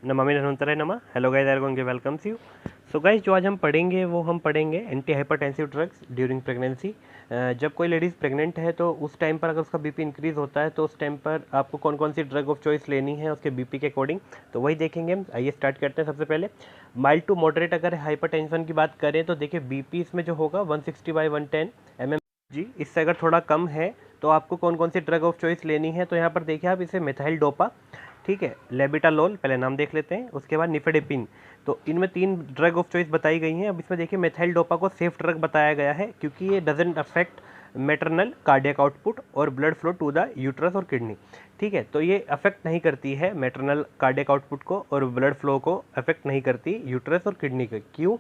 नमामि धन्वंतराय नमः। Hello guys, I am going to welcome you. So guys, जो आज हम पढ़ेंगे वो हम पढ़ेंगे anti hypertensive drugs during pregnancy. जब कोई लेडीज़ प्रेग्नेंट है तो उस टाइम पर अगर उसका बीपी इंक्रीज़ होता है तो उस टाइम पर आपको कौन कौन सी ड्रग ऑफ चॉइस लेनी है उसके बीपी के अकॉर्डिंग, तो वही देखेंगे हम। आइए स्टार्ट करते हैं। सबसे पहले माइल्ड टू मॉडरेट अगर हाइपरटेंशन की बात करें तो देखिए बीपी इसमें जो होगा 160/110 mm जी। इससे अगर थोड़ा कम है तो आपको कौन कौन सी ड्रग ऑफ चॉइस लेनी है, तो यहाँ पर देखिए आप इसे मिथाइल डोपा, ठीक है, लेबिटालोल पहले नाम देख लेते हैं, उसके बाद निफेडेपिन। तो इनमें 3 ड्रग ऑफ चॉइस बताई गई हैं। अब इसमें देखिए मेथाइल डोपा को सेफ ड्रग बताया गया है क्योंकि ये doesn't affect maternal cardiac output और blood flow to the uterus और किडनी, ठीक है। तो ये अफेक्ट नहीं करती है मैटरनल कार्डियक आउटपुट को और ब्लड फ्लो को अफेक्ट नहीं करती यूट्रस और किडनी को। क्यों?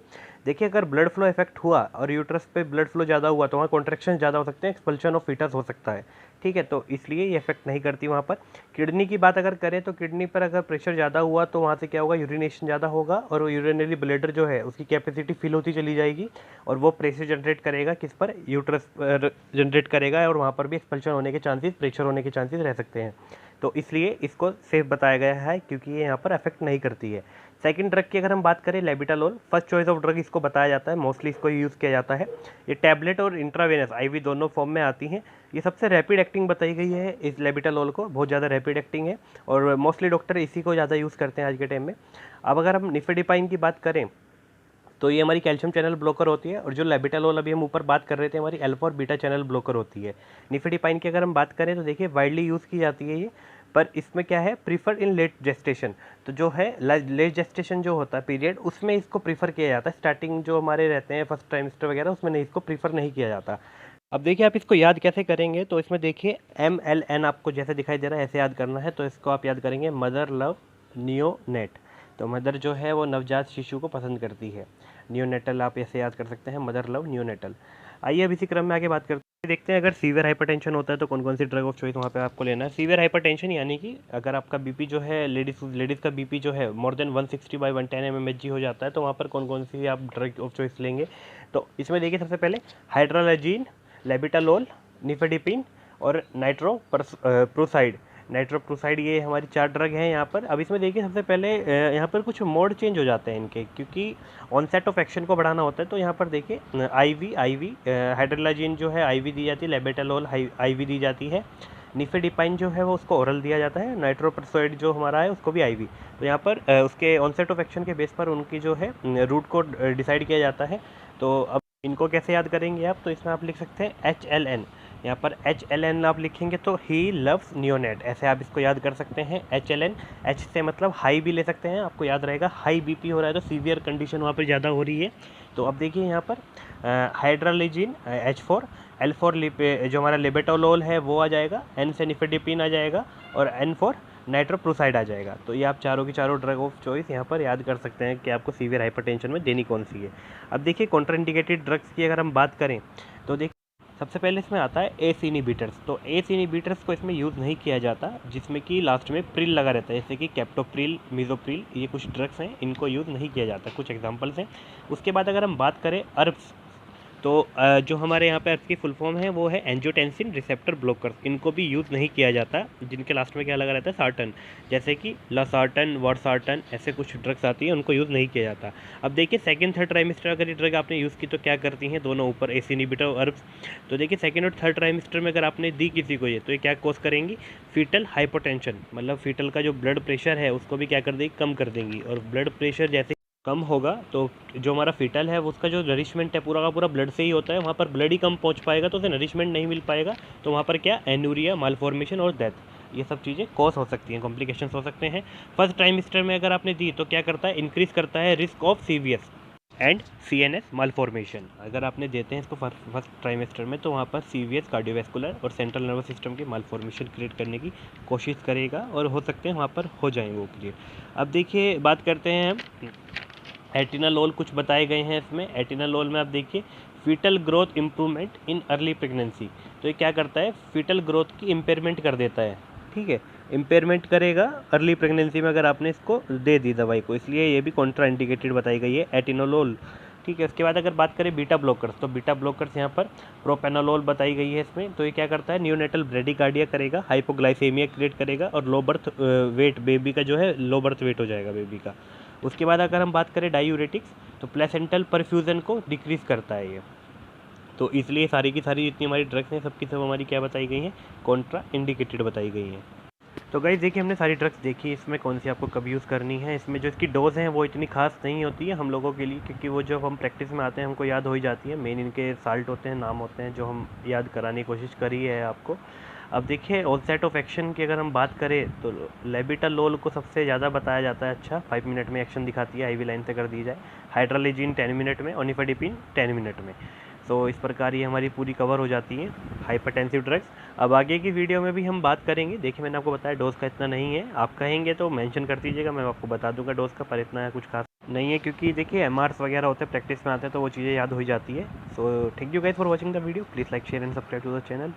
देखिए अगर ब्लड फ्लो इफेक्ट हुआ और यूट्रस पे ब्लड फ्लो ज़्यादा हुआ तो वहाँ कॉन्ट्रैक्शन ज़्यादा हो सकते हैं, एक्सपल्शन ऑफ फीटस हो सकता है, ठीक है। तो इसलिए ये इफेक्ट नहीं करती वहाँ पर। किडनी की बात अगर करें तो किडनी पर अगर प्रेशर ज़्यादा हुआ तो वहाँ से क्या होगा, यूरिनेशन ज़्यादा होगा और वो यूरिनरी ब्लैडर जो है उसकी कैपेसिटी फिल होती चली जाएगी और वो प्रेशर जनरेट करेगा किस पर, यूट्रस पर जनरेट करेगा और वहाँ पर भी एक्सपल्शन होने के चांसेस, प्रेशर होने के चांसेस रह सकते हैं। तो इसलिए इसको सेफ बताया गया है क्योंकि ये यहाँ पर अफेक्ट नहीं करती है। सेकंड ड्रग की अगर हम बात करें लेबिटालोल, फर्स्ट चॉइस ऑफ ड्रग इसको बताया जाता है, मोस्टली इसको यूज़ किया जाता है। ये टैबलेट और इंट्रावेनस आईवी दोनों फॉर्म में आती हैं। ये सबसे रैपिड एक्टिंग बताई गई है इस लेबिटालोल को, बहुत ज़्यादा रैपिड एक्टिंग है और मोस्टली डॉक्टर इसी को ज़्यादा यूज़ करते हैं आज के टाइम में। अब अगर हम निफेडिपाइन की बात करें तो ये हमारी कैल्शियम चैनल ब्लॉकर होती है और जो लेबिटालोल अभी हम ऊपर बात कर रहे थे हमारी अल्फा और बीटा चैनल ब्लॉकर होती है। निफेडिपाइन की अगर हम बात करें तो देखिए वाइडली यूज़ की जाती है ये, पर इसमें क्या है, प्रीफर इन लेट जेस्टेशन। तो जो है लेट जेस्टेशन जो होता है पीरियड, उसमें इसको प्रीफर किया जाता है। स्टार्टिंग जो हमारे रहते हैं फर्स्ट ट्राइमेस्टर वगैरह, उसमें नहीं, इसको प्रीफर नहीं किया जाता। अब देखिए आप इसको याद कैसे करेंगे, तो इसमें देखिए MLN आपको जैसे दिखाई दे रहा है ऐसे याद करना है। तो इसको आप याद करेंगे मदर लव नियोनेट। तो मदर जो है वो नवजात शिशु को पसंद करती है। नियोनेटल आप ऐसे याद कर सकते हैं, मदर लव नियोनेटल। आइए अब इसी क्रम में आगे बात करते हैं, देखते हैं अगर सीवियर हाइपरटेंशन होता है तो कौन कौन सी ड्रग ऑफ चॉइस वहाँ पे आपको लेना है। सीवियर हाइपरटेंशन यानी कि अगर आपका बीपी जो है लेडीज़ का बीपी जो है मोर देन 160/110 mmHg हो जाता है तो वहाँ पर कौन कौन सी आप ड्रग ऑफ चॉइस लेंगे। तो इसमें देखिए सबसे पहले हाइड्रोलाजीन, लेबिटालोल, निफेडिपिन और नाइट्रोप्रोसाइड। नाइट्रोप्रोसाइड ये हमारी 4 ड्रग हैं यहाँ पर। अब इसमें देखिए सबसे पहले यहाँ पर कुछ मोड चेंज हो जाते हैं इनके, क्योंकि ऑनसेट ऑफ एक्शन को बढ़ाना होता है। तो यहाँ पर देखिए आईवी हाइड्रोलाजीन जो है आईवी दी जाती है, लेबेटालोल आईवी दी जाती है, निफेडिपाइन जो है वो उसको ओरल दिया जाता है, नाइट्रोप्रोसाइड जो हमारा है उसको भी आईवी। तो यहाँ पर उसके ऑनसेट ऑफ एक्शन के बेस पर उनकी जो है रूट को डिसाइड किया जाता है। तो अब इनको कैसे याद करेंगे आप, तो इसमें आप लिख सकते हैं HLN। यहाँ पर HLN आप लिखेंगे तो ही लव्स नियोनेट, ऐसे आप इसको याद कर सकते हैं। HLN, H से मतलब हाई भी ले सकते हैं, आपको याद रहेगा हाई बीपी हो रहा है तो सीवियर कंडीशन वहाँ पर ज़्यादा हो रही है। तो अब देखिए यहाँ पर हाइड्रालिजिन H4, L4 जो हमारा लेबेटालोल है वो आ जाएगा, N से निफेडिपिन आ जाएगा और N फॉर नाइट्रोप्रोसाइड आ जाएगा। तो ये आप चारों की चारों ड्रग ऑफ चॉइस यहाँ पर याद कर सकते हैं कि आपको सीवियर हाइपरटेंशन में देनी कौन सी है। अब देखिए कॉन्ट्राइंडिकेटेड ड्रग्स की अगर हम बात करें तो देखिए सबसे पहले इसमें आता है एस इनिबिटर्स। तो एस इनिबिटर्स को इसमें यूज़ नहीं किया जाता जिसमें कि लास्ट में प्रिल लगा रहता है, जैसे कि कैप्टोप्रिल, मिजोप्रिल, ये कुछ ड्रग्स हैं, इनको यूज़ नहीं किया जाता। कुछ एग्जांपल्स हैं। उसके बाद अगर हम बात करें अर्ब्स, तो जो हमारे यहाँ पे की फुल फॉर्म है वो है एंजियोटेंसिन रिसेप्टर ब्लॉकर्स, इनको भी यूज़ नहीं किया जाता, जिनके लास्ट में क्या लगा रहता है सार्टन, जैसे कि लासार्टन, वार्सार्टन, ऐसे कुछ ड्रग्स आती है, उनको यूज़ नहीं किया जाता। अब देखिए सेकंड थर्ड ट्राइमेस्टर अगर ये ड्रग आपने यूज़ की तो क्या करती हैं दोनों ऊपर, एस इनिबिटर और अर्ब्स। तो देखिए सेकंड और थर्ड ट्राइमेस्टर में अगर आपने दी किसी को ये, तो ये क्या कॉज करेंगी, फीटल हाइपोटेंशन, मतलब फीटल का जो ब्लड प्रेशर है उसको भी क्या कर देगी, कम कर देंगी। और ब्लड प्रेशर जैसे कम होगा तो जो हमारा फीटल है उसका जो नरिशमेंट है पूरा का पूरा ब्लड से ही होता है, वहाँ पर ब्लड ही कम पहुँच पाएगा तो उसे नरिशमेंट नहीं मिल पाएगा, तो वहाँ पर क्या एनूरिया, मालफॉर्मेशन और डेथ, ये सब चीज़ें कॉज हो सकती हैं, कॉम्प्लिकेशंस हो सकते हैं। फर्स्ट ट्राइमेस्टर में अगर आपने दी तो क्या करता है, इंक्रीज़ करता है risk of CVS and CNS malformation. अगर आपने देते हैं इसको फर्स्ट ट्राइमेस्टर में तो वहाँ पर सीवीएस, कार्डियोवैस्कुलर और सेंट्रल नर्वस सिस्टम के मालफॉर्मेशन क्रिएट करने की कोशिश करेगा और हो सकते हैं वहाँ पर हो जाएंगे वो क्लियर। अब देखिए बात करते हैं हम एटिनालोल, कुछ बताए गए हैं इसमें। एटिनालोल में आप देखिए fetal growth improvement in early pregnancy. तो ये क्या करता है, फीटल ग्रोथ की इम्पेयरमेंट कर देता है, ठीक है, इम्पेयरमेंट करेगा अर्ली प्रेगनेंसी में अगर आपने इसको दे दी दवाई को, इसलिए ये भी कॉन्ट्रा इंडिकेटेड बताई गई है एटिनोलोल, ठीक ठीक है। उसके बाद अगर बात करें बीटा ब्लॉकर्स, तो बीटा ब्लॉकर्स यहाँ पर प्रोपेनोलोल बताई गई है इसमें। तो ये क्या करता है, न्यूनेटल ब्रेडिकार्डिया करेगा, हाइपोग्लाइसेमिया क्रिएट करेगा और लो बर्थ वेट, बेबी का जो है लो बर्थ वेट हो जाएगा बेबी का। उसके बाद अगर हम बात करें डायूरेटिक्स, तो प्लेसेंटल परफ्यूजन को डिक्रीज़ करता है ये। तो इसलिए सारी की सारी जितनी हमारी ड्रग्स हैं सबकी सब हमारी क्या बताई गई हैं, कॉन्ट्रा इंडिकेटेड बताई गई हैं। तो गाइस देखिए हमने सारी ड्रग्स देखी, इसमें कौन सी आपको कब यूज़ करनी है। इसमें जो इसकी डोज है वो इतनी खास नहीं होती है हम लोगों के लिए, क्योंकि वो जब हम प्रैक्टिस में आते हैं हमको याद हो ही जाती है। मेन इनके साल्ट होते हैं, नाम होते हैं जो हम याद कराने की कोशिश करी है आपको। अब देखिए ऑनसेट ऑफ एक्शन की अगर हम बात करें तो लेबिटालोल को सबसे ज़्यादा बताया जाता है। अच्छा 5 मिनट में एक्शन दिखाती है, आईवी लाइन से कर दी जाए। हाइड्रोलिजिन 10 मिनट में और निफेडिपिन 10 मिनट में। तो इस प्रकार ये हमारी पूरी कवर हो जाती है हाइपरटेंसिव ड्रग्स। अब आगे की वीडियो में भी हम बात करेंगे। देखिए मैंने आपको बताया डोज का इतना नहीं है, आप कहेंगे तो मेंशन कर दीजिएगा, मैं आपको बता दूंगा डोज का, पर इतना कुछ खास नहीं है क्योंकि देखिए एमआरस वगैरह होते हैं, प्रैक्टिस में आते हैं तो वो चीज़ें याद हो जाती है। So thank you guys for watching the video, please like share and subscribe to the channel.